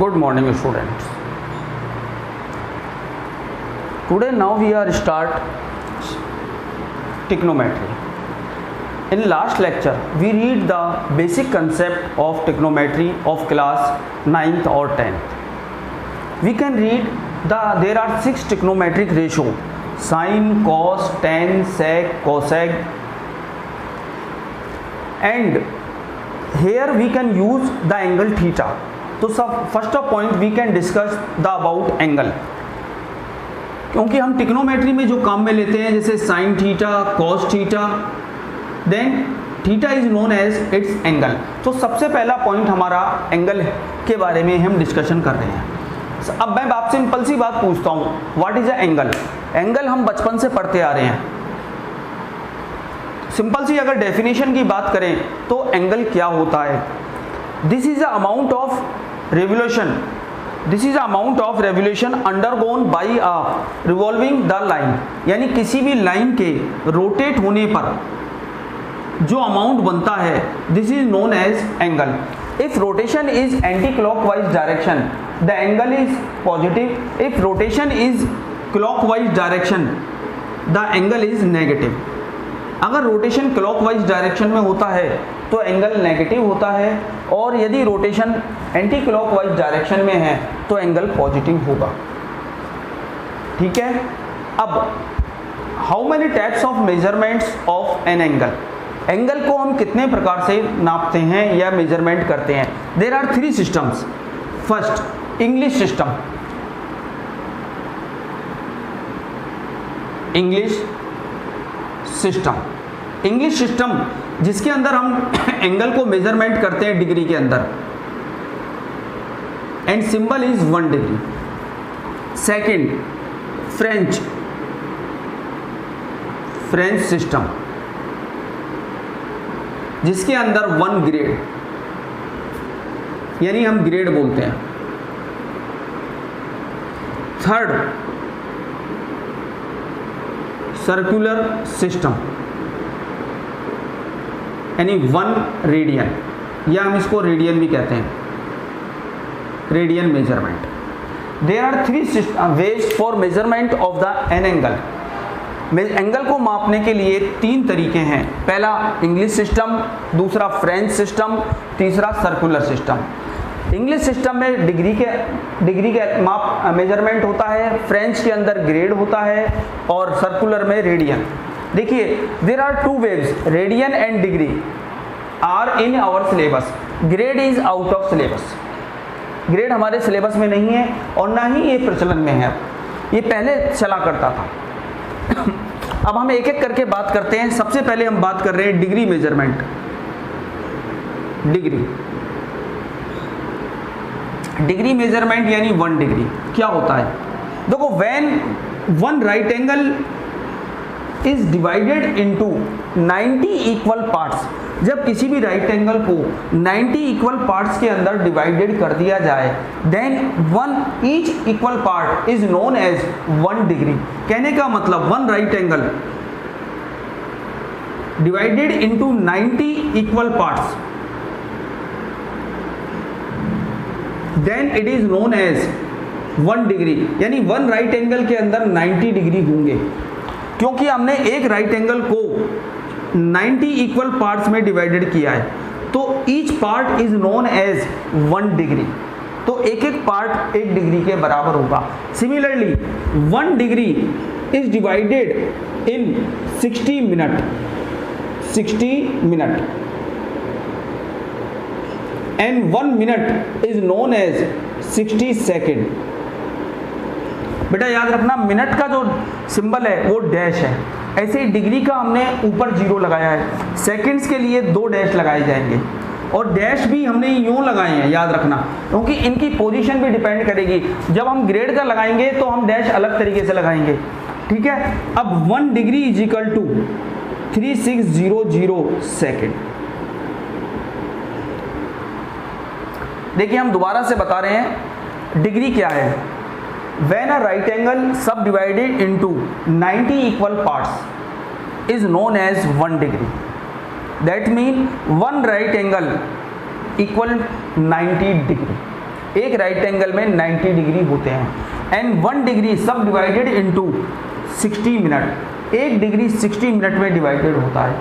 Good morning students. Today now we are start trigonometry. In last lecture we read the basic concept of trigonometry of class 9th or 10th. We can read there are 6 trigonometric ratio: sin, cos, tan, sec, cosec, and here we can use the angle theta. तो सब first of point we can discuss the about angle, क्योंकि हम trigonometry में जो काम में लेते हैं जैसे sine theta, cos theta, then theta is known as its angle. तो सबसे पहला पॉइंट हमारा एंगल के बारे में हम डिस्कशन कर रहे हैं। अब मैं आपसे सिंपल सी बात पूछता हूँ, what is a angle? Angle हम बचपन से पढ़ते आ रहे हैं। सिंपल सी अगर डेफिनेशन की बात करें तो एंगल क्या होता है? This is the amount of revolution, this is the amount of revolution undergone by a revolving the line, यानी किसी भी लाइन के रोटेट होने पर जो अमाउंट बनता है this is known as angle. If rotation is anti clockwise direction the angle is positive, if rotation is clockwise direction the angle is negative. अगर रोटेशन क्लॉकवाइज डायरेक्शन में होता है तो एंगल नेगेटिव होता है, और यदि रोटेशन एंटी क्लॉकवाइज डायरेक्शन में है तो एंगल पॉजिटिव होगा। ठीक है। अब how many types of measurements of N angle? Angle को हम कितने प्रकार से नापते हैं या मेजरमेंट करते हैं? There are 3 systems. First, English system. English system जिसके अंदर हम एंगल को मेजरमेंट करते हैं डिग्री के अंदर, and symbol is 1 degree. Second, French system जिसके अंदर 1 ग्रेड, यानी हम ग्रेड बोलते हैं। थर्ड, सर्कुलर सिस्टम यानी 1 रेडियन, या हम इसको रेडियन भी कहते हैं, radian measurement. There are 3 ways for measurement of the an angle. Angle को मापने के लिए 3 तरीके हैं। पहला इंग्लिश सिस्टम, दूसरा फ्रेंच सिस्टम, तीसरा सर्कुलर सिस्टम। इंग्लिश सिस्टम में डिग्री के माप मेजरमेंट होता है, फ्रेंच के अंदर ग्रेड होता है, और सर्कुलर में रेडियन। देखिए, there are 2 waves, radian and degree are in our syllabus. Grade is out of syllabus. Grade हमारे सिलेबस में नहीं है और ना ही ये प्रचलन में है, ये पहले चला करता था। अब हम एक एक करके बात करते हैं। सबसे पहले हम बात कर रहे हैं डिग्री मेजरमेंट। डिग्री मेजरमेंट यानी 1 डिग्री क्या होता है? देखो, when 1 right angle is divided into 90 equal parts, जब किसी भी राइट एंगल को 90 इक्वल पार्ट्स के अंदर डिवाइडेड कर दिया जाए, then each equal part is known as 1 degree. कहने का मतलब 1 right angle divided into 90 equal parts, then it is known as 1 degree. यानी 1 राइट एंगल के अंदर 90 डिग्री होंगे, क्योंकि हमने एक राइट एंगल को 90 इक्वल पार्ट्स में डिवाइडेड किया है, तो each part is known as 1 degree. तो एक एक पार्ट 1 डिग्री के बराबर होगा। Similarly 1 degree is divided in 60 minute and 1 minute is known as 60 second. बेटा याद रखना, मिनट का जो सिंबल है वो डैश है, ऐसे ही डिग्री का हमने ऊपर 0 लगाया है। सेकंड्स के लिए 2 डैश लगाए जाएंगे, और डैश भी हमने यूं लगाए हैं, याद रखना, क्योंकि इनकी पोजीशन भी डिपेंड करेगी। जब हम ग्रेड का लगाएंगे तो हम डैश अलग तरीके से लगाएंगे। ठीक है। अब 1 degree is equal to 3600 second. देखिए, हम दोबारा से बता रहे हैं डिग्री क्या है। When a right angle subdivided into 90 equal parts is known as 1 degree. That means 1 right angle equal 90 degree. एक राइट एंगल में 90 डिग्री होते हैं। एंड 1 डिग्री सब divided into 60 minute, 1 degree 60 minute में डिवाइडेड होता है।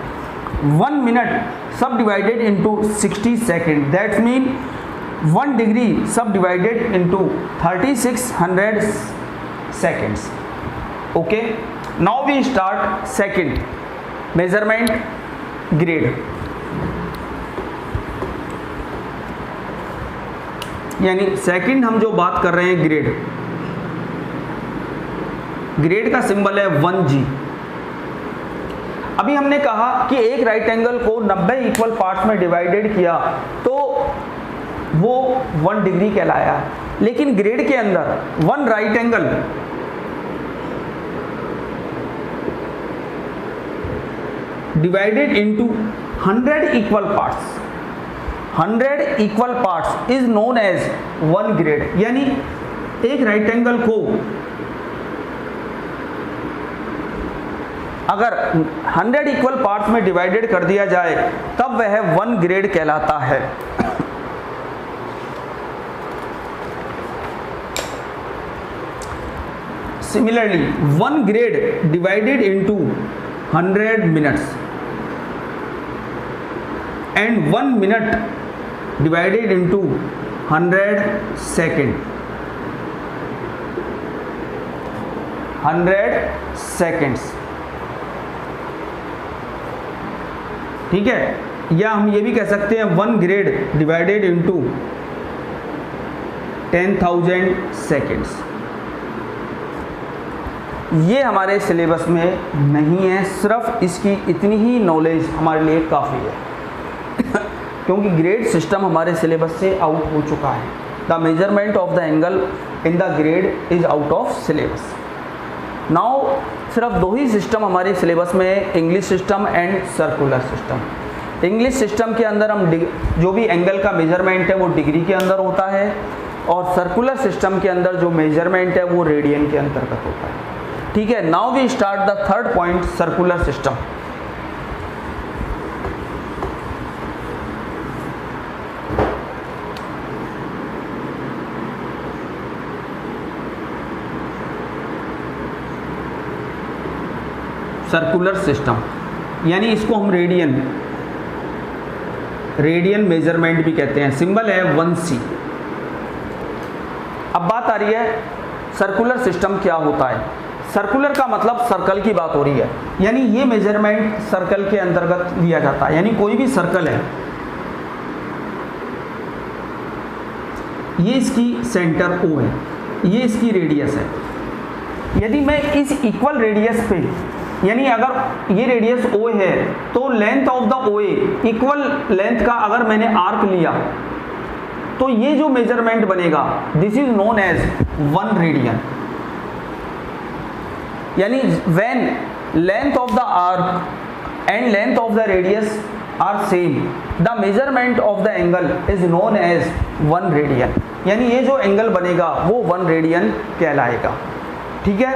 1 मिनट सब divided into 60 second, that's mean 1 degree सब divided into 3600 seconds. Okay, now we start second measurement grade. यानी सेकंड हम जो बात कर रहे हैं ग्रेड, ग्रेड का सिंबल है 1G। अभी हमने कहा कि एक राइट एंगल को 90 इक्वल पार्ट्स में डिवाइडेड किया तो वो 1 डिग्री कहलाया। लेकिन ग्रेड के अंदर 1 right angle divided into 100 equal parts, 100 equal parts is known as 1 grade. यानी एक राइट एंगल को अगर 100 इक्वल पार्ट्स में डिवाइडेड कर दिया जाए तब वह 1 ग्रेड कहलाता है। Similarly, 1 grade divided into 100 minutes and 1 minute divided into 100 second, 100 seconds, ठीक है। या हम ये भी कह सकते हैं 1 ग्रेड डिवाइडेड इंटू 10,000 सेकेंड्स। ये हमारे सिलेबस में नहीं है, सिर्फ इसकी इतनी ही नॉलेज हमारे लिए काफ़ी है क्योंकि ग्रेड सिस्टम हमारे सिलेबस से आउट हो चुका है। The measurement of the angle in the grade is out of syllabus. Now सिर्फ 2 ही सिस्टम हमारे सिलेबस में है, English system and circular system. English system के अंदर हम जो भी एंगल का मेजरमेंट है वो डिग्री के अंदर होता है और सर्कुलर सिस्टम के अंदर जो मेजरमेंट है वो रेडियन के अंतर्गत होता है, ठीक है। Now we start the third point, circular system. Circular system यानी इसको हम रेडियन मेजरमेंट भी कहते हैं, सिंबल है 1C। अब बात आ रही है सर्कुलर सिस्टम क्या होता है। सर्कुलर का मतलब सर्कल की बात हो रही है, यानी ये मेजरमेंट सर्कल के अंतर्गत लिया जाता है। यानी कोई भी सर्कल है, ये इसकी सेंटर O है, ये इसकी रेडियस है। यदि मैं इस इक्वल रेडियस पे, यानी अगर ये रेडियस O है तो length of the OA equal length का अगर मैंने आर्क लिया तो ये जो मेजरमेंट बनेगा this is known as 1 radian. यानी when length of the arc and length of the radius are same, the measurement of the angle is known as 1 radian। यानी ये जो एंगल बनेगा वो 1 रेडियन कहलाएगा, ठीक है।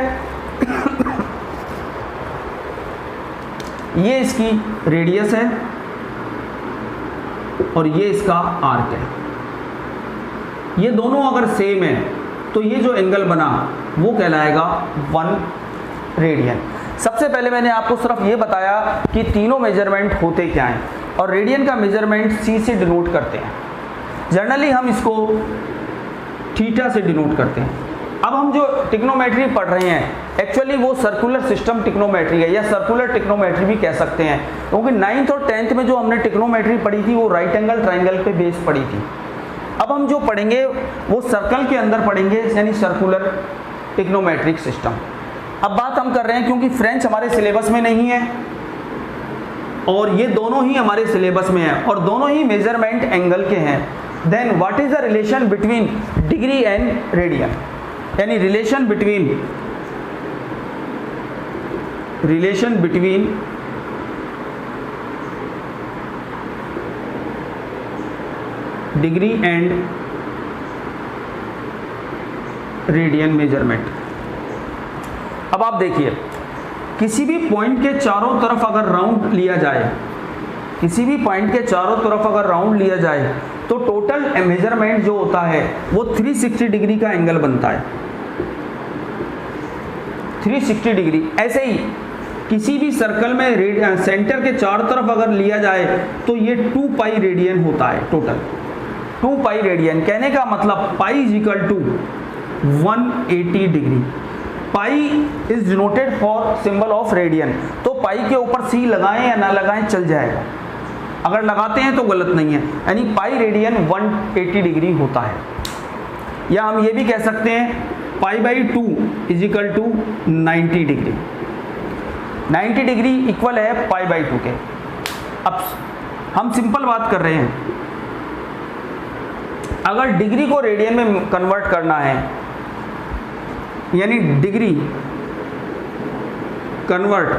ये इसकी रेडियस है और ये इसका आर्क है। ये दोनों अगर सेम है तो ये जो एंगल बना वो कहलाएगा 1 रेडियन। सबसे पहले मैंने आपको सिर्फ ये बताया कि तीनों मेजरमेंट होते क्या हैं और रेडियन का मेजरमेंट C से डिनोट करते हैं। जनरली हम इसको थीटा से डिनोट करते हैं। अब हम जो टिक्नोमेट्री पढ़ रहे हैं एक्चुअली वो सर्कुलर सिस्टम टिक्नोमेट्री है या सर्कुलर टिक्नोमेट्री भी कह सकते हैं, क्योंकि 9th और 10th में जो हमने टिक्नोमेट्री पढ़ी थी वो राइट एंगल ट्राइंगल पे बेस पढ़ी थी। अब हम जो पढ़ेंगे वो सर्कल के अंदर पढ़ेंगे, यानी सर्कुलर टिक्नोमेट्रिक सिस्टम। अब बात हम कर रहे हैं क्योंकि फ्रेंच हमारे सिलेबस में नहीं है और ये दोनों ही हमारे सिलेबस में है और दोनों ही मेजरमेंट एंगल के हैं। Then what is the relation between degree and radian, यानी relation between degree and radian measurement. अब आप देखिए किसी भी पॉइंट के चारों तरफ अगर राउंड लिया जाए, किसी भी पॉइंट के चारों तरफ अगर राउंड लिया जाए तो टोटल मेजरमेंट जो होता है वो 360 डिग्री का एंगल बनता है, 360 डिग्री। ऐसे ही किसी भी सर्कल में सेंटर के चारों तरफ अगर लिया जाए तो ये 2 पाई रेडियन होता है टोटल, 2 पाई रेडियन। कहने का मतलब pi is equal to 180 degree. Pi is denoted for symbol of radian. तो पाई के ऊपर सी लगाएं या ना लगाएं चल जाएगा, अगर लगाते हैं तो गलत नहीं है, यानी पाई रेडियन 180 डिग्री होता है। या हम ये भी कह सकते हैं pi by 2 is equal to 90 degree. 90 degree equal है पाई बाई 2 के। अब हम सिंपल बात कर रहे हैं, अगर डिग्री को रेडियन में कन्वर्ट करना है, यानी डिग्री कन्वर्ट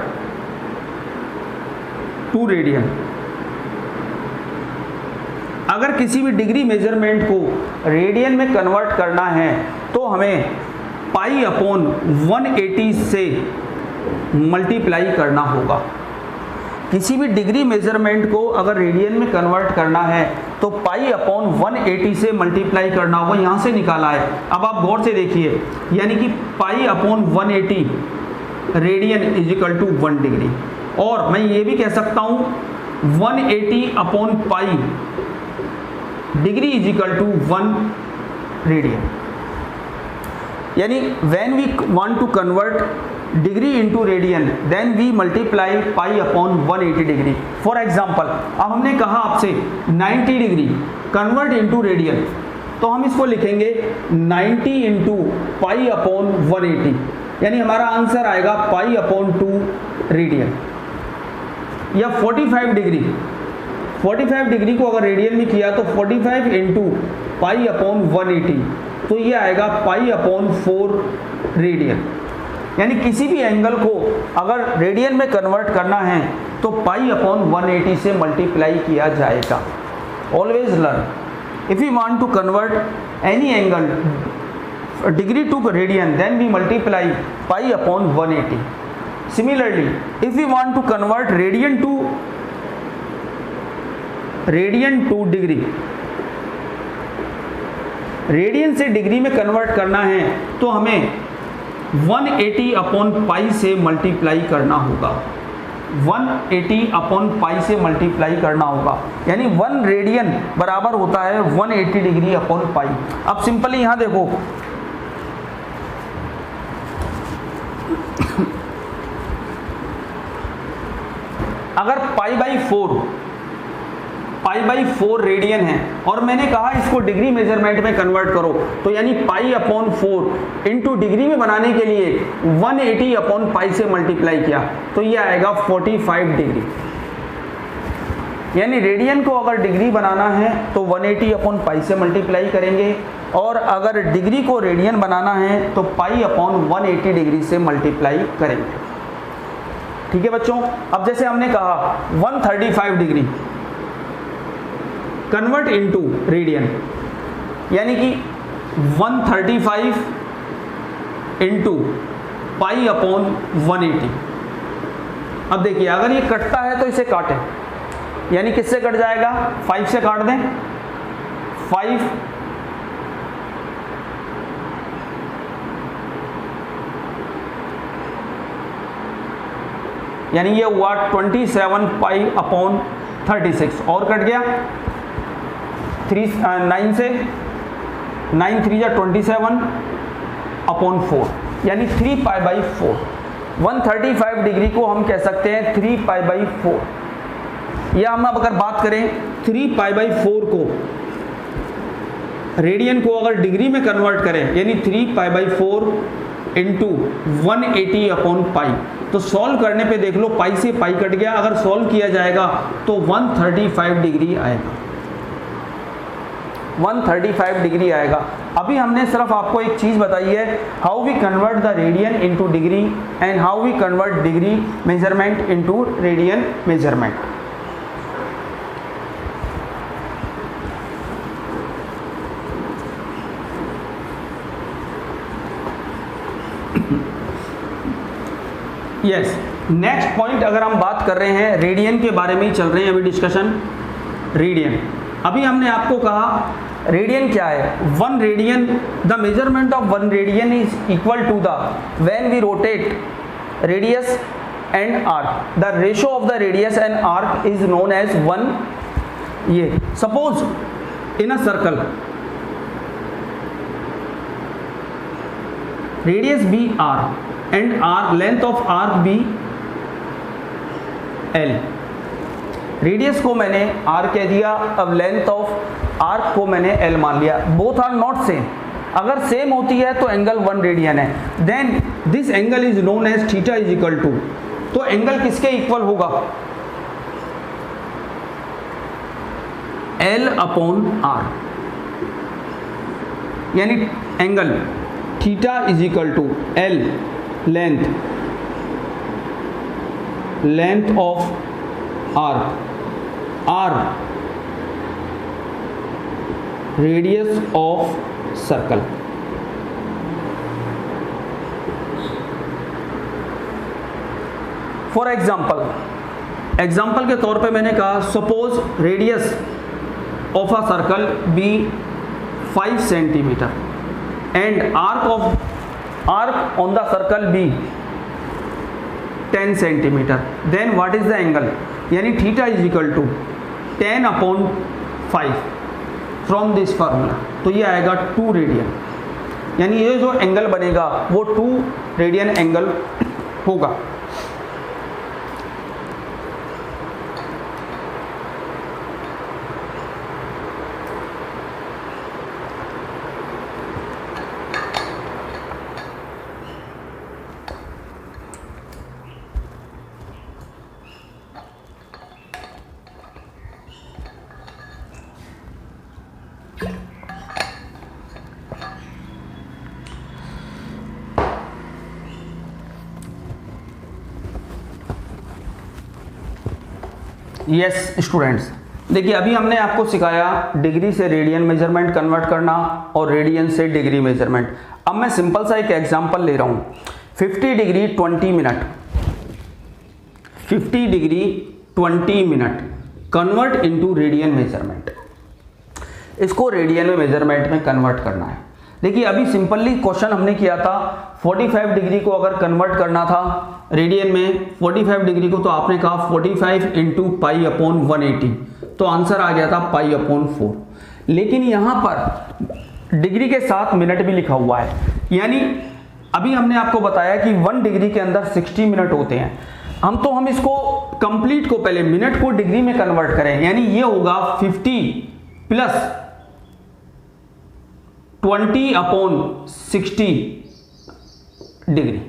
टू रेडियन, अगर किसी भी डिग्री मेजरमेंट को रेडियन में कन्वर्ट करना है तो हमें पाई अपॉन 180 से मल्टीप्लाई करना होगा। किसी भी डिग्री मेजरमेंट को अगर रेडियन में कन्वर्ट करना है तो पाई अपॉन 180 से मल्टीप्लाई करना होगा, यहाँ से निकाला है। अब आप गौर से देखिए, यानी कि pi upon 180 radian is equal to 1 degree. और मैं ये भी कह सकता हूँ 180 upon pi degree is equal to 1 radian. यानी when we want to convert degree into radian then we multiply pi upon 180 degree. For example, अब हमने कहा आपसे 90 डिग्री कन्वर्ट इंटू रेडियन, तो हम इसको लिखेंगे 90 इंटू पाई अपॉन 180, यानी हमारा आंसर आएगा पाई अपॉन 2 रेडियन। या 45 डिग्री, 45 डिग्री को अगर रेडियन में किया तो 45 इंटू पाई अपॉन 180, तो ये आएगा पाई अपॉन 4 रेडियन। यानी किसी भी एंगल को अगर रेडियन में कन्वर्ट करना है तो पाई अपॉन 180 से मल्टीप्लाई किया जाएगा। Always learn, if you want to convert any angle degree to radian then we multiply pi upon 180। Similarly if you want to convert radian to degree, radian से degree में convert करना है तो हमें 180 upon पाई से multiply करना होगा, 180 upon पाई से मल्टीप्लाई करना होगा। यानी 1 रेडियन बराबर होता है 180 डिग्री अपॉन पाई। अब सिंपली यहां देखो, अगर पाई बाई 4 रेडियन है और मैंने कहा इसको डिग्री मेजरमेंट में कन्वर्ट करो, तो यानी पाई अपॉन 4 इंटू डिग्री में बनाने के लिए 180 अपॉन पाई से मल्टीप्लाई किया, तो ये आएगा 45 डिग्री। यानी रेडियन को अगर डिग्री बनाना है तो 180 अपॉन पाई से मल्टीप्लाई करेंगे, और अगर डिग्री को रेडियन बनाना है तो पाई अपॉन 180 डिग्री से मल्टीप्लाई करेंगे। ठीक है बच्चों। अब जैसे हमने कहा 135 डिग्री कन्वर्ट इनटू रेडियन, यानी कि 135 इंटू पाई अपॉन 180। अब देखिए अगर ये कटता है तो इसे काटें, यानी किससे कट जाएगा, 5 से काट दें, 5 यानी ये हुआ 27 पाई अपॉन 36, और कट गया 9 से, 9 3 27 अपॉन 4, यानी 3 पाई बाई 4। 135 डिग्री को हम कह सकते हैं 3 पाई बाई 4। या हम अब अगर बात करें 3 पाई बाई 4 को रेडियन को अगर डिग्री में कन्वर्ट करें, यानी 3 पाई बाई 4 इंटू 180 अपॉन पाई, तो सॉल्व करने पे देख लो पाई से पाई कट गया, अगर सॉल्व किया जाएगा तो 135 डिग्री आएगा, 135 डिग्री आएगा। अभी हमने सिर्फ आपको एक चीज़ बताई है, how we convert the radian into degree and how we convert degree measurement into radian measurement. Yes, next point अगर हम बात कर रहे हैं रेडियन के बारे में ही चल रहे हैं अभी डिस्कशन। रेडियन अभी हमने आपको कहा रेडियन क्या है, 1 radian, the measurement of 1 radian is equal to the when we rotate radius and arc, the ratio of the radius and arc is known as 1। ये suppose in a circle radius be R and R length of arc be L, radius को मैंने r कह दिया, अब length of arc को मैंने l मान लिया, बोथ आर नॉट सेम। अगर सेम होती है तो एंगल 1 रेडियन है, then this angle is known as theta is equal to, तो एंगल किसके इक्वल होगा, L अपॉन R, यानी angle theta is equal to L length of arc, R radius of circle. For example के तौर पे मैंने कहा suppose radius of a circle be 5 centimetre and arc on the circle B 10 centimetre, then what is the angle, यानी theta is equal to 10 upon 5 from this formula, तो ये आएगा 2 radian, यानी ये जो एंगल बनेगा वो 2 रेडियन एंगल होगा। यस स्टूडेंट्स, देखिए अभी हमने आपको सिखाया डिग्री से रेडियन मेजरमेंट कन्वर्ट करना और रेडियन से डिग्री मेजरमेंट। अब मैं सिंपल सा एक एग्जांपल ले रहा हूँ, 50 degree 20 minute, 50 degree 20 minute convert into radian measurement, इसको रेडियन में मेजरमेंट में कन्वर्ट करना है। देखिए अभी सिंपली क्वेश्चन हमने किया था 45 डिग्री को अगर कन्वर्ट करना था रेडियन में, 45 डिग्री को, तो आपने कहा 45 इंटू पाई अपॉन 180, तो आंसर आ गया था पाई अपॉन 4। लेकिन यहाँ पर डिग्री के साथ मिनट भी लिखा हुआ है, यानी अभी हमने आपको बताया कि 1 डिग्री के अंदर 60 मिनट होते हैं, हम इसको कंप्लीट को पहले मिनट को डिग्री में कन्वर्ट करें, यानी ये होगा 50 प्लस 20 अपॉन 60 डिग्री।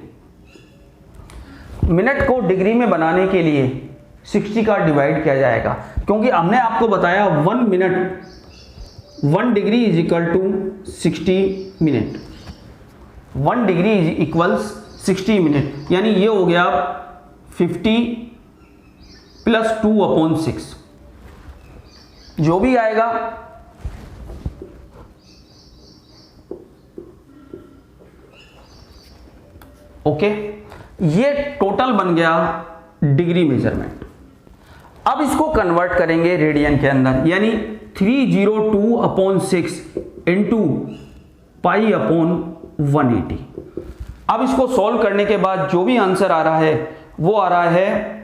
मिनट को डिग्री में बनाने के लिए 60 का डिवाइड किया जाएगा, क्योंकि हमने आपको बताया 1 minute 1 degree is equal to 60 minute, 1 degree is equals 60 minute, यानी ये हो गया 50 प्लस 2 अपॉन 6, जो भी आएगा ओके, ये टोटल बन गया डिग्री मेजरमेंट। अब इसको कन्वर्ट करेंगे रेडियन के अंदर, यानी 302 अपॉन 6 इंटू पाई अपॉन 180। अब इसको सॉल्व करने के बाद जो भी आंसर आ रहा है वो आ रहा है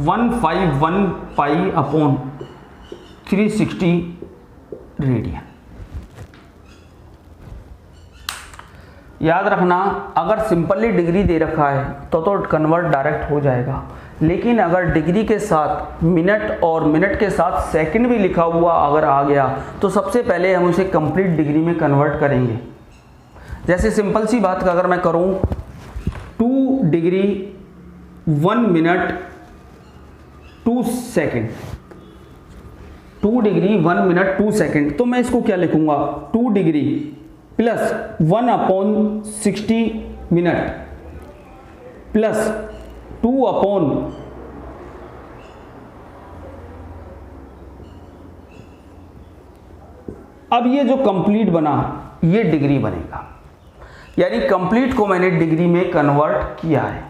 151 पाई अपॉन 360 रेडियन। याद रखना, अगर सिंपली डिग्री दे रखा है तो कन्वर्ट डायरेक्ट हो जाएगा, लेकिन अगर डिग्री के साथ मिनट और मिनट के साथ सेकंड भी लिखा हुआ अगर आ गया तो सबसे पहले हम उसे कंप्लीट डिग्री में कन्वर्ट करेंगे। जैसे सिंपल सी बात का अगर मैं करूं 2 degree 1 minute 2 second, 2 degree 1 minute 2 second, तो मैं इसको क्या लिखूंगा 2 degree plus 1 upon 60 minute plus 2 upon अब ये जो कंप्लीट बना ये डिग्री बनेगा, यानी कंप्लीट को मैंने डिग्री में कन्वर्ट किया है।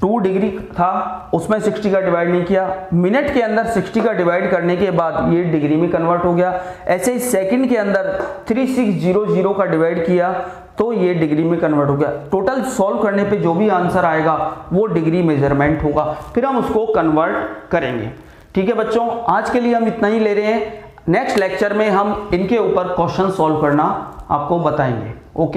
2 डिग्री था उसमें 60 का डिवाइड नहीं किया, मिनट के अंदर 60 का डिवाइड करने के बाद ये डिग्री में कन्वर्ट हो गया। ऐसे ही सेकंड के अंदर 3600 का डिवाइड किया तो ये डिग्री में कन्वर्ट हो गया। टोटल सॉल्व करने पे जो भी आंसर आएगा वो डिग्री मेजरमेंट होगा, फिर हम उसको कन्वर्ट करेंगे। ठीक है बच्चों, आज के लिए हम इतना ही ले रहे हैं। नेक्स्ट लेक्चर में हम इनके ऊपर क्वेश्चन सॉल्व करना आपको बताएंगे। ओके।